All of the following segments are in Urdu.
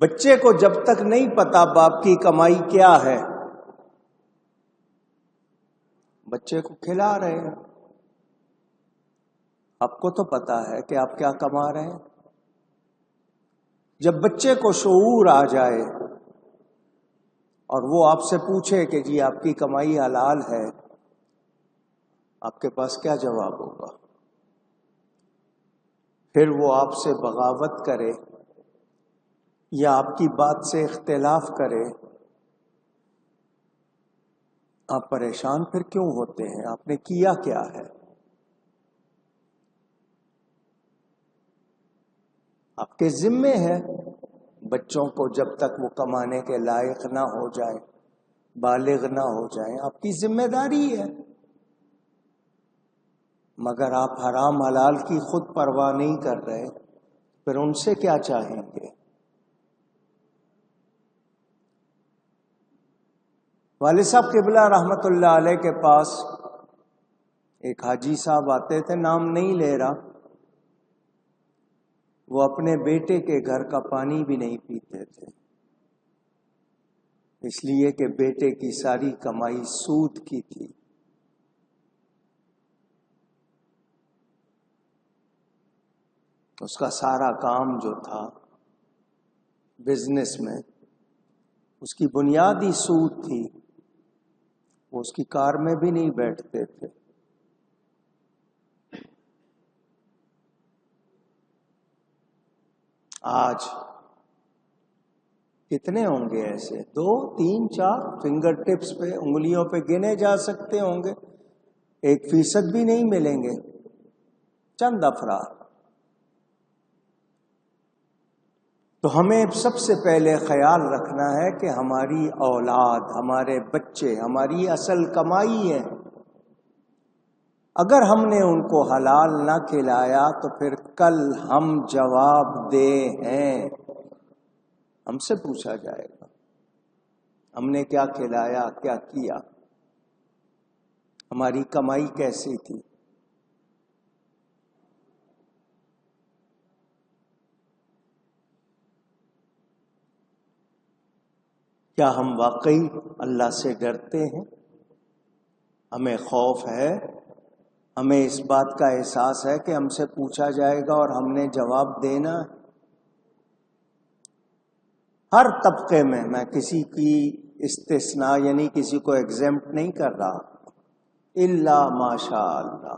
بچے کو جب تک نہیں پتا باپ کی کمائی کیا ہے، بچے کو کھلا رہے ہیں، آپ کو تو پتا ہے کہ آپ کیا کما رہے ہیں۔ جب بچے کو شعور آ جائے اور وہ آپ سے پوچھے کہ جی آپ کی کمائی حلال ہے، آپ کے پاس کیا جواب ہوگا؟ پھر وہ آپ سے بغاوت کرے یا آپ کی بات سے اختلاف کرے، آپ پریشان پھر کیوں ہوتے ہیں؟ آپ نے کیا کیا ہے؟ آپ کے ذمے ہے بچوں کو جب تک وہ کمانے کے لائق نہ ہو جائے، بالغ نہ ہو جائیں، آپ کی ذمہ داری ہے۔ مگر آپ حرام حلال کی خود پرواہ نہیں کر رہے، پھر ان سے کیا چاہیں گے؟ والد صاحب قبلہ رحمت اللہ علیہ کے پاس ایک حاجی صاحب آتے تھے، نام نہیں لے رہا، وہ اپنے بیٹے کے گھر کا پانی بھی نہیں پیتے تھے، اس لیے کہ بیٹے کی ساری کمائی سود کی تھی۔ اس کا سارا کام جو تھا بزنس میں، اس کی بنیادی سود تھی، وہ اس کی کار میں بھی نہیں بیٹھتے تھے۔ آج کتنے ہوں گے ایسے؟ 2 3 4 فنگر ٹپس پہ، انگلیوں پہ گنے جا سکتے ہوں گے، 1% بھی نہیں ملیں گے، چند افراد۔ تو ہمیں سب سے پہلے خیال رکھنا ہے کہ ہماری اولاد، ہمارے بچے ہماری اصل کمائی ہے۔ اگر ہم نے ان کو حلال نہ کھلایا تو پھر کل ہم جواب دہ ہیں، ہم سے پوچھا جائے گا ہم نے کیا کھلایا، کیا کیا، ہماری کمائی کیسی تھی۔ کیا ہم واقعی اللہ سے ڈرتے ہیں؟ ہمیں خوف ہے، ہمیں اس بات کا احساس ہے کہ ہم سے پوچھا جائے گا اور ہم نے جواب دینا ہے۔ ہر طبقے میں کسی کی استثناء یعنی کسی کو ایگزمپٹ نہیں کر رہا، الا ماشاء اللہ۔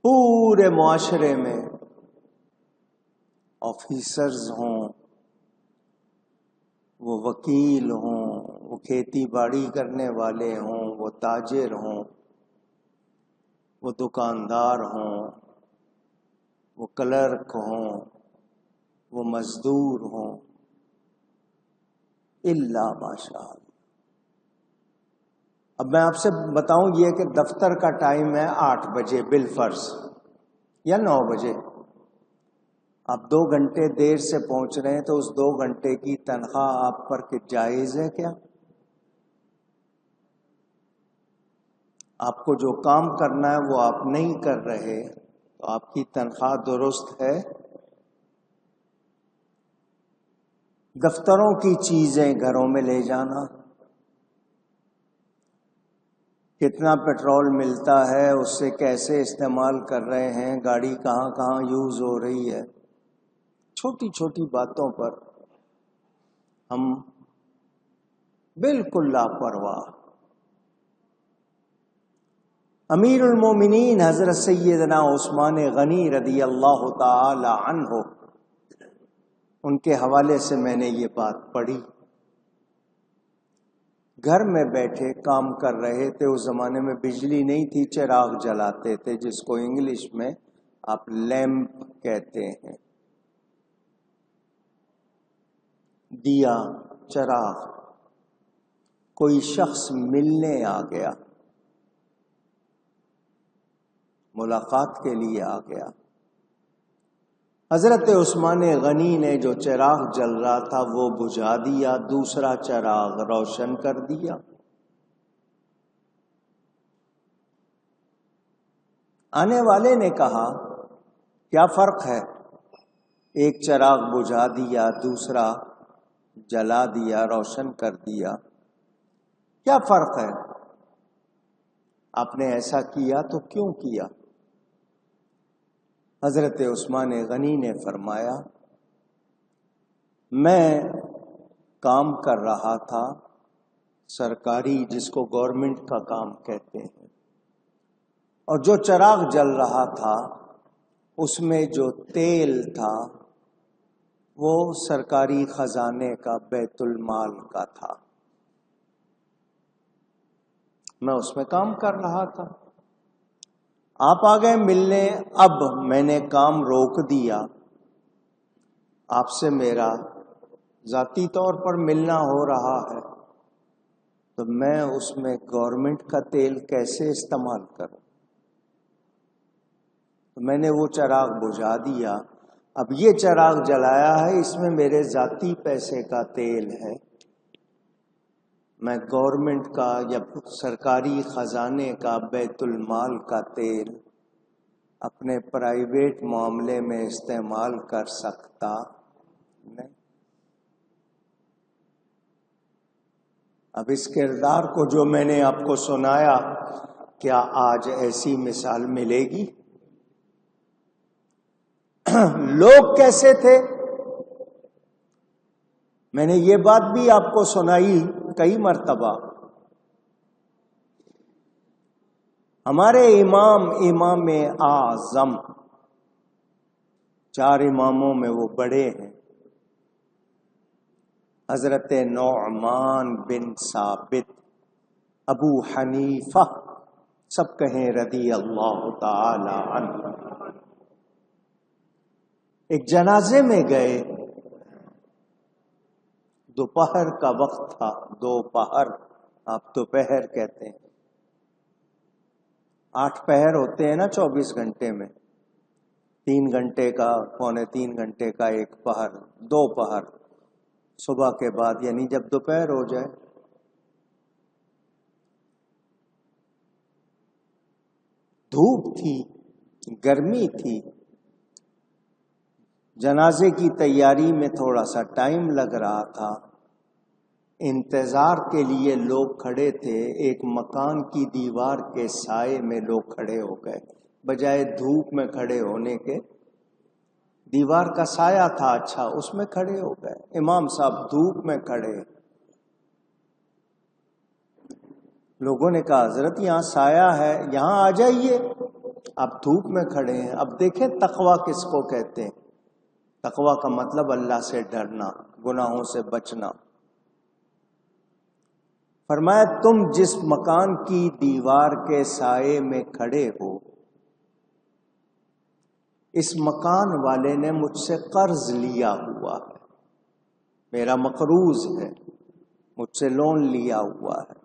پورے معاشرے میں آفیسرز ہوں، وہ وکیل ہوں، وہ کھیتی باڑی کرنے والے ہوں، وہ تاجر ہوں، وہ دکاندار ہوں، وہ کلرک ہوں، وہ مزدور ہوں، الا ماشاء اللہ۔ اب میں آپ سے بتاؤں یہ کہ دفتر کا ٹائم ہے 8 بجے بالفرض یا 9 بجے، آپ 2 گھنٹے دیر سے پہنچ رہے ہیں تو اس 2 گھنٹے کی تنخواہ آپ پر جائز ہے کیا؟ آپ کو جو کام کرنا ہے وہ آپ نہیں کر رہے تو آپ کی تنخواہ درست ہے؟ دفتروں کی چیزیں گھروں میں لے جانا، کتنا پیٹرول ملتا ہے، اس سے کیسے استعمال کر رہے ہیں، گاڑی کہاں کہاں یوز ہو رہی ہے، چھوٹی چھوٹی باتوں پر ہم بالکل لاپرواہ۔ امیر المومنین حضرت سیدنا عثمان غنی رضی اللہ تعالی عنہ، ان کے حوالے سے میں نے یہ بات پڑھی۔ گھر میں بیٹھے کام کر رہے تھے، اس زمانے میں بجلی نہیں تھی، چراغ جلاتے تھے جس کو انگلش میں آپ لیمپ کہتے ہیں، دیا، چراغ۔ کوئی شخص ملنے آ گیا، ملاقات کے لیے آ گیا۔ حضرت عثمان غنی نے جو چراغ جل رہا تھا وہ بجھا دیا، دوسرا چراغ روشن کر دیا۔ آنے والے نے کہا کیا فرق ہے؟ ایک چراغ بجھا دیا، دوسرا جلا دیا، روشن کر دیا، کیا فرق ہے؟ آپ نے ایسا کیا تو کیوں کیا؟ حضرت عثمان غنی نے فرمایا، میں کام کر رہا تھا سرکاری، جس کو گورنمنٹ کا کام کہتے ہیں، اور جو چراغ جل رہا تھا اس میں جو تیل تھا وہ سرکاری خزانے کا، بیت المال کا تھا، میں اس میں کام کر رہا تھا۔ آپ آ گئے ملنے، اب میں نے کام روک دیا، آپ سے میرا ذاتی طور پر ملنا ہو رہا ہے، تو میں اس میں گورنمنٹ کا تیل کیسے استعمال کروں؟ تو میں نے وہ چراغ بجھا دیا، اب یہ چراغ جلایا ہے، اس میں میرے ذاتی پیسے کا تیل ہے، میں گورنمنٹ کا یا سرکاری خزانے کا، بیت المال کا تیل اپنے پرائیویٹ معاملے میں استعمال کر سکتا نہیں۔ اب اس کردار کو جو میں نے آپ کو سنایا، کیا آج ایسی مثال ملے گی؟ لوگ کیسے تھے؟ میں نے یہ بات بھی آپ کو سنائی کئی مرتبہ۔ ہمارے امام اعظم، 4 اماموں میں وہ بڑے ہیں، حضرت نعمان بن ثابت، ابو حنیفہ، سب کہیں رضی اللہ تعالی عنہ، ایک جنازے میں گئے، دوپہر کا وقت تھا، دوپہر، آپ دوپہر کہتے ہیں، 8 پہر ہوتے ہیں نا 24 گھنٹے میں، 3 گھنٹے کا، پونے 3 گھنٹے کا ایک پہر، 2 پہر صبح کے بعد، یعنی جب دوپہر ہو جائے۔ دھوپ تھی، گرمی تھی، جنازے کی تیاری میں تھوڑا سا ٹائم لگ رہا تھا، انتظار کے لیے لوگ کھڑے تھے، ایک مکان کی دیوار کے سائے میں لوگ کھڑے ہو گئے، بجائے دھوپ میں کھڑے ہونے کے، دیوار کا سایہ تھا اچھا، اس میں کھڑے ہو گئے۔ امام صاحب دھوپ میں کھڑے، لوگوں نے کہا حضرت یہاں سایہ ہے، یہاں آ جائیے، آپ دھوپ میں کھڑے ہیں۔ اب دیکھیں تقویٰ کس کو کہتے ہیں؟ تقویٰ کا مطلب اللہ سے ڈرنا، گناہوں سے بچنا۔ فرمایا تم جس مکان کی دیوار کے سائے میں کھڑے ہو، اس مکان والے نے مجھ سے قرض لیا ہوا ہے، میرا مقروض ہے، مجھ سے لون لیا ہوا ہے،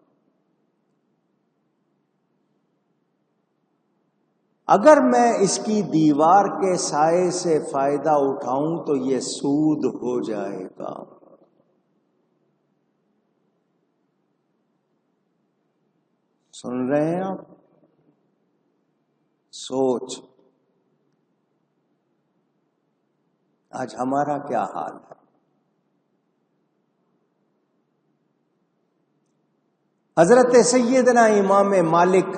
اگر میں اس کی دیوار کے سائے سے فائدہ اٹھاؤں تو یہ سود ہو جائے گا۔ سن رہے ہیں آپ؟ سوچ، آج ہمارا کیا حال ہے؟ حضرت سیدنا امام مالک،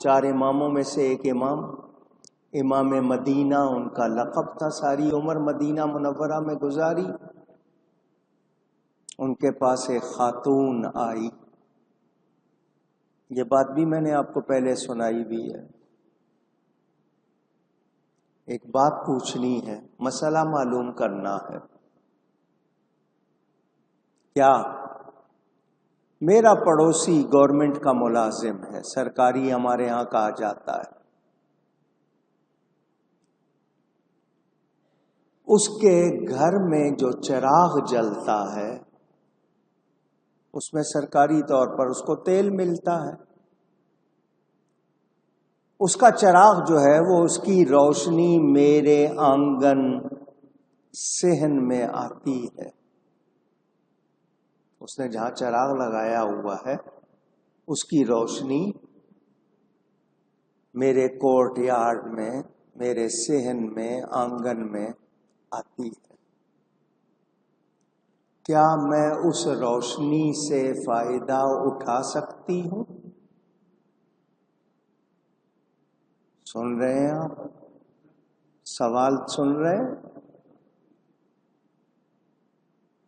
4 اماموں میں سے ایک امام مدینہ ان کا لقب تھا، ساری عمر مدینہ منورہ میں گزاری۔ ان کے پاس ایک خاتون آئی، یہ بات بھی میں نے آپ کو پہلے سنائی بھی ہے۔ ایک بات پوچھنی ہے، مسئلہ معلوم کرنا ہے۔ کیا؟ میرا پڑوسی گورنمنٹ کا ملازم ہے، سرکاری ہمارے ہاں کہا جاتا ہے، اس کے گھر میں جو چراغ جلتا ہے اس میں سرکاری طور پر اس کو تیل ملتا ہے، اس کا چراغ جو ہے وہ اس کی روشنی میرے آنگن صحن میں آتی ہے، اس نے جہاں چراغ لگایا ہوا ہے اس کی روشنی میرے کورٹ یارڈ میں، میرے صحن میں، آنگن میں آتی ہے، کیا میں اس روشنی سے فائدہ اٹھا سکتی ہوں؟ سن رہے ہیں آپ؟ سوال سن رہے ہیں؟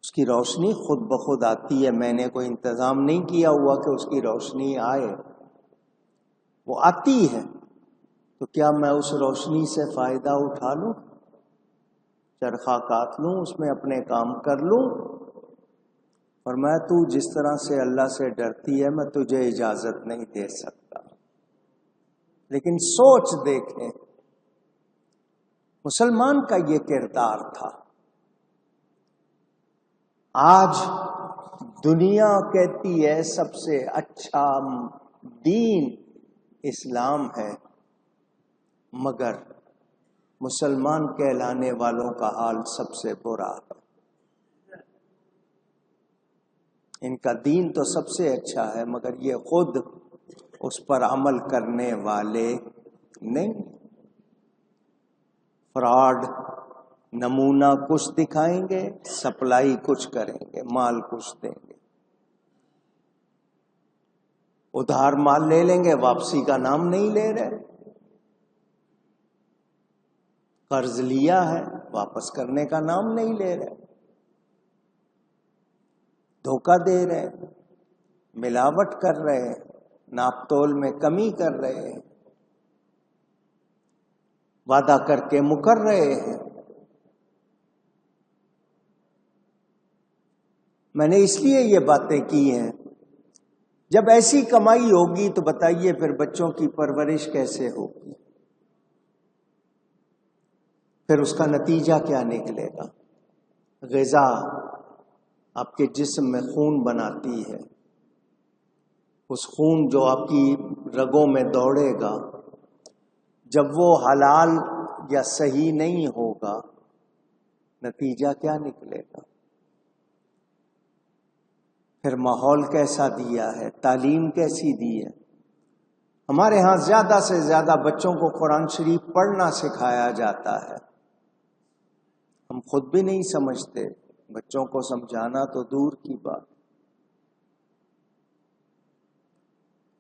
اس کی روشنی خود بخود آتی ہے، میں نے کوئی انتظام نہیں کیا ہوا کہ اس کی روشنی آئے، وہ آتی ہے۔ تو کیا میں اس روشنی سے فائدہ اٹھا لوں، چرخہ کاٹ لوں، اس میں اپنے کام کر لوں؟ فرمایا تو جس طرح سے اللہ سے ڈرتی ہے میں تجھے اجازت نہیں دے سکتا، لیکن سوچ دیکھیں مسلمان کا یہ کردار تھا۔ آج دنیا کہتی ہے سب سے اچھا دین اسلام ہے، مگر مسلمان کہلانے والوں کا حال سب سے برا ہے۔ ان کا دین تو سب سے اچھا ہے، مگر یہ خود اس پر عمل کرنے والے نہیں۔ فراڈ، نمونہ کچھ دکھائیں گے، سپلائی کچھ کریں گے، مال کچھ دیں گے، ادھار مال لے لیں گے، واپسی کا نام نہیں لے رہے، قرض لیا ہے واپس کرنے کا نام نہیں لے رہے، دھوکہ دے رہے، ملاوٹ کر رہے، ناپ تول میں کمی کر رہے ہیں، وعدہ کر کے مکر رہے ہیں۔ میں نے اس لیے یہ باتیں کی ہیں، جب ایسی کمائی ہوگی تو بتائیے پھر بچوں کی پرورش کیسے ہوگی؟ پھر اس کا نتیجہ کیا نکلے گا؟ غذا آپ کے جسم میں خون بناتی ہے، اس خون جو آپ کی رگوں میں دوڑے گا، جب وہ حلال یا صحیح نہیں ہوگا نتیجہ کیا نکلے گا؟ پھر ماحول کیسا دیا ہے، تعلیم کیسی دی ہے؟ ہمارے ہاں زیادہ سے زیادہ بچوں کو قرآن شریف پڑھنا سکھایا جاتا ہے، ہم خود بھی نہیں سمجھتے، بچوں کو سمجھانا تو دور کی بات۔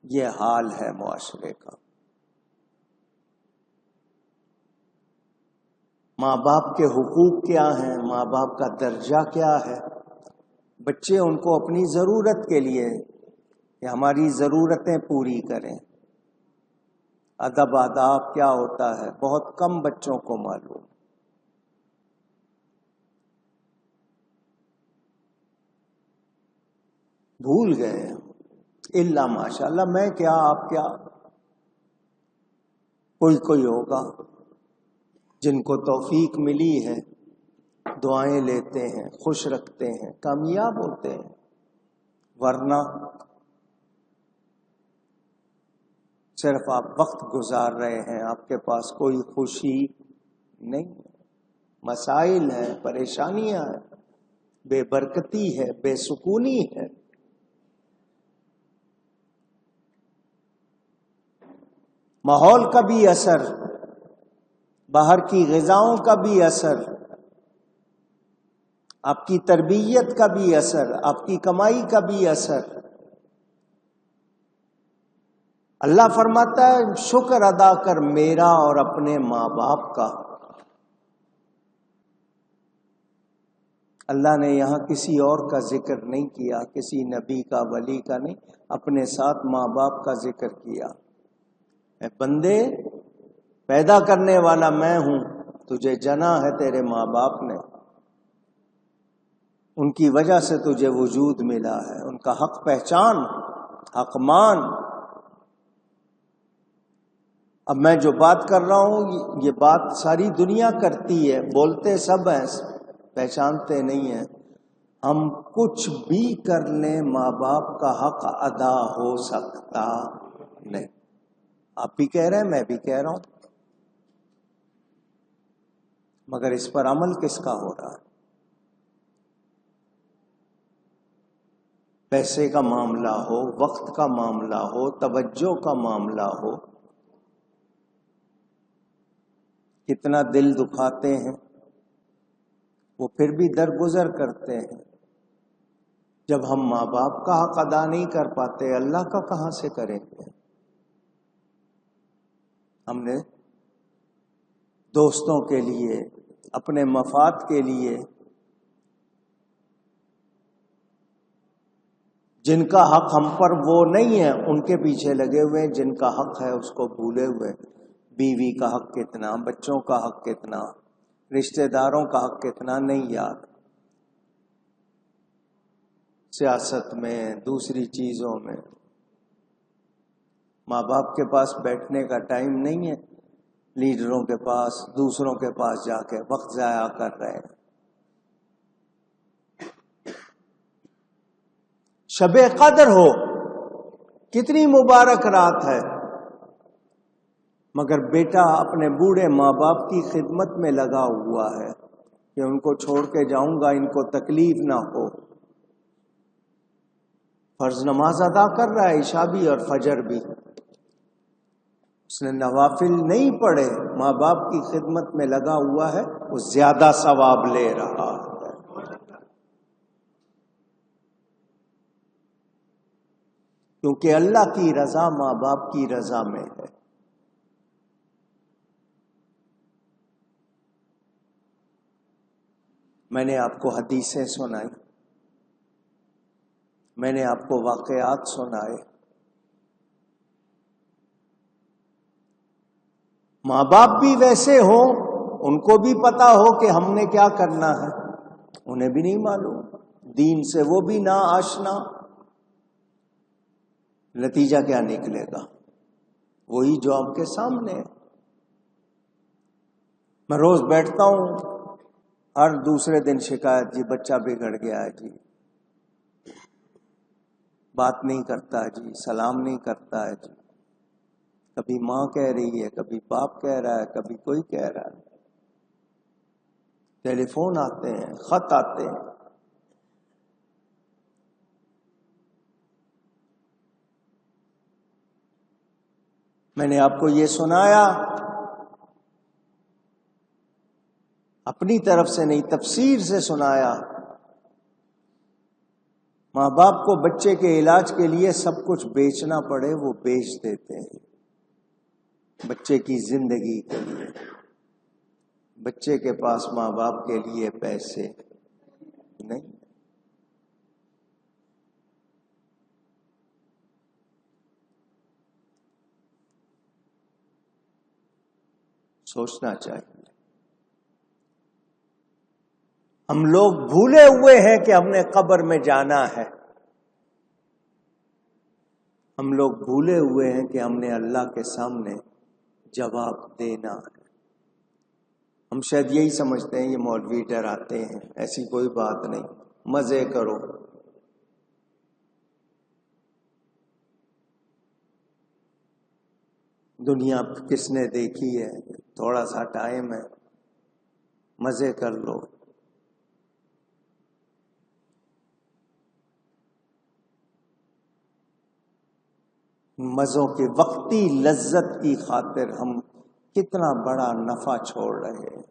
یہ حال ہے معاشرے کا۔ ماں باپ کے حقوق کیا ہیں، ماں باپ کا درجہ کیا ہے؟ بچے ان کو اپنی ضرورت کے لیے کہ ہماری ضرورتیں پوری کریں۔ ادب آداب کیا ہوتا ہے بہت کم بچوں کو معلوم۔ بھول گئے الا ماشاء اللہ، میں کیا آپ کیا، کوئی ہوگا جن کو توفیق ملی ہے، دعائیں لیتے ہیں، خوش رکھتے ہیں، کامیاب ہوتے ہیں، ورنہ صرف آپ وقت گزار رہے ہیں، آپ کے پاس کوئی خوشی نہیں، مسائل ہیں، پریشانیاں ہیں، بے برکتی ہے، بے سکونی ہے۔ ماحول کا بھی اثر، باہر کی غذاؤں کا بھی اثر، آپ کی تربیت کا بھی اثر، آپ کی کمائی کا بھی اثر۔ اللہ فرماتا ہے شکر ادا کر میرا اور اپنے ماں باپ کا۔ اللہ نے یہاں کسی اور کا ذکر نہیں کیا، کسی نبی کا، ولی کا نہیں، اپنے ساتھ ماں باپ کا ذکر کیا۔ اے بندے، پیدا کرنے والا میں ہوں، تجھے جنا ہے تیرے ماں باپ نے، ان کی وجہ سے تجھے وجود ملا ہے، ان کا حق پہچان، حق مان۔ اب میں جو بات کر رہا ہوں یہ بات ساری دنیا کرتی ہے، بولتے سب ہیں، پہچانتے نہیں ہیں۔ ہم کچھ بھی کر لیں ماں باپ کا حق ادا ہو سکتا نہیں۔ آپ بھی کہہ رہے ہیں، میں بھی کہہ رہا ہوں، مگر اس پر عمل کس کا ہو رہا ہے؟ پیسے کا معاملہ ہو، وقت کا معاملہ ہو، توجہ کا معاملہ ہو، کتنا دل دکھاتے ہیں، وہ پھر بھی درگزر کرتے ہیں۔ جب ہم ماں باپ کا حق ادا نہیں کر پاتے، اللہ کا کہاں سے کریں گے؟ ہم نے دوستوں کے لیے، اپنے مفاد کے لیے، جن کا حق ہم پر وہ نہیں ہے ان کے پیچھے لگے ہوئے ہیں، جن کا حق ہے اس کو بھولے ہوئے۔ بیوی کا حق کتنا، بچوں کا حق کتنا، رشتہ داروں کا حق کتنا نہیں یاد۔ سیاست میں، دوسری چیزوں میں ماں باپ کے پاس بیٹھنے کا ٹائم نہیں ہے، لیڈروں کے پاس، دوسروں کے پاس جا کے وقت ضائع کر رہے ہیں۔ شب قدر ہو، کتنی مبارک رات ہے، مگر بیٹا اپنے بوڑھے ماں باپ کی خدمت میں لگا ہوا ہے کہ ان کو چھوڑ کے جاؤں گا، ان کو تکلیف نہ ہو۔ فرض نماز ادا کر رہا ہے، عشاء بھی اور فجر بھی، اس نے نوافل نہیں پڑھے، ماں باپ کی خدمت میں لگا ہوا ہے، وہ زیادہ ثواب لے رہا ہے۔ کیونکہ اللہ کی رضا ماں باپ کی رضا میں ہے۔ میں نے آپ کو حدیثیں سنائی، میں نے آپ کو واقعات سنائے۔ ماں باپ بھی ویسے ہوں، ان کو بھی پتا ہو کہ ہم نے کیا کرنا ہے، انہیں بھی نہیں معلوم، دین سے وہ بھی نہ آشنا، نتیجہ کیا نکلے گا؟ وہی جو آپ کے سامنے ہے۔ میں روز بیٹھتا ہوں، ہر دوسرے دن شکایت، جی بچہ بگڑ گیا ہے، جی بات نہیں کرتا ہے، جی سلام نہیں کرتا ہے، جی کبھی ماں کہہ رہی ہے، کبھی باپ کہہ رہا ہے، کبھی کوئی کہہ رہا ہے، ٹیلی فون آتے ہیں، خط آتے ہیں۔ میں نے آپ کو یہ سنایا، اپنی طرف سے نہیں، تفسیر سے سنایا۔ ماں باپ کو بچے کے علاج کے لیے سب کچھ بیچنا پڑے، وہ بیچ دیتے ہیں بچے کی زندگی کے لیے۔ بچے کے پاس ماں باپ کے لیے پیسے نہیں۔ سوچنا چاہیے۔ ہم لوگ بھولے ہوئے ہیں کہ ہم نے قبر میں جانا ہے، ہم لوگ بھولے ہوئے ہیں کہ ہم نے اللہ کے سامنے جواب دینا ہے۔ ہم شاید یہی سمجھتے ہیں یہ مولوی ڈراتے ہیں، ایسی کوئی بات نہیں، مزے کرو۔ دنیا کس نے دیکھی ہے؟ تھوڑا سا ٹائم ہے، مزے کر لو۔ مزوں کی وقتی لذت کی خاطر ہم کتنا بڑا نفع چھوڑ رہے ہیں۔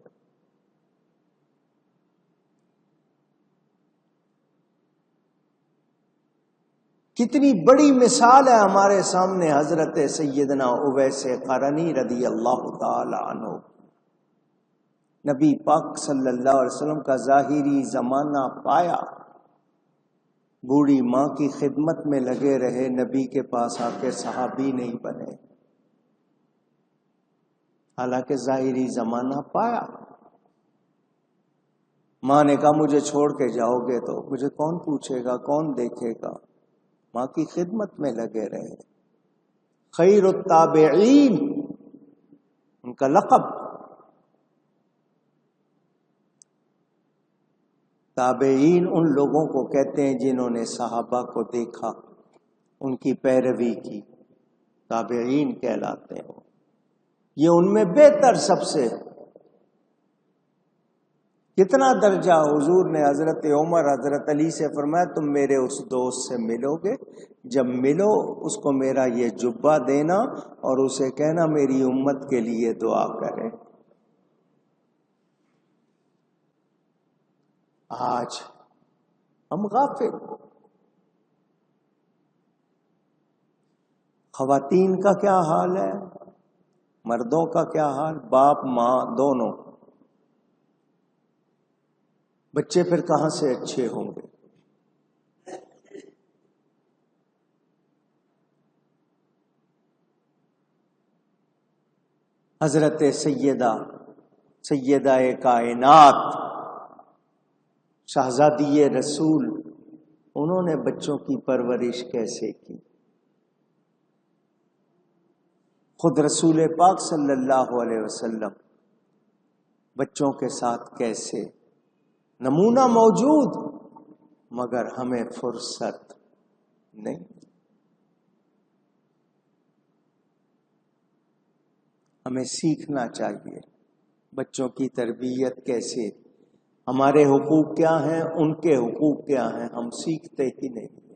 کتنی بڑی مثال ہے ہمارے سامنے حضرت سیدنا اویس قرنی رضی اللہ تعالی عنہ۔ نبی پاک صلی اللہ علیہ وسلم کا ظاہری زمانہ پایا، بوڑھی ماں کی خدمت میں لگے رہے، نبی کے پاس آ کے صحابی نہیں بنے، حالانکہ ظاہری زمانہ پایا۔ ماں نے کہا مجھے چھوڑ کے جاؤ گے تو مجھے کون پوچھے گا، کون دیکھے گا؟ ماں کی خدمت میں لگے رہے۔ خیر التابعین ان کا لقب۔ تابعین ان لوگوں کو کہتے ہیں جنہوں نے صحابہ کو دیکھا، ان کی پیروی کی، تابعین کہلاتے ہیں۔ یہ ان میں بہتر سب سے کتنا درجہ؟ حضور نے حضرت عمر، حضرت علی سے فرمایا تم میرے اس دوست سے ملو گے، جب ملو اس کو میرا یہ جبہ دینا اور اسے کہنا میری امت کے لیے دعا کرے۔ آج ہم غافل. خواتین کا کیا حال ہے، مردوں کا کیا حال، باپ ماں دونوں. بچے پھر کہاں سے اچھے ہوں گے؟ حضرت سیدہ کائنات شہزادی رسول، انہوں نے بچوں کی پرورش کیسے کی؟ خود رسول پاک صلی اللہ علیہ وسلم بچوں کے ساتھ کیسے؟ نمونہ موجود، مگر ہمیں فرصت نہیں. ہمیں سیکھنا چاہیے بچوں کی تربیت کیسے، ہمارے حقوق کیا ہیں، ان کے حقوق کیا ہیں، ہم سیکھتے ہی نہیں.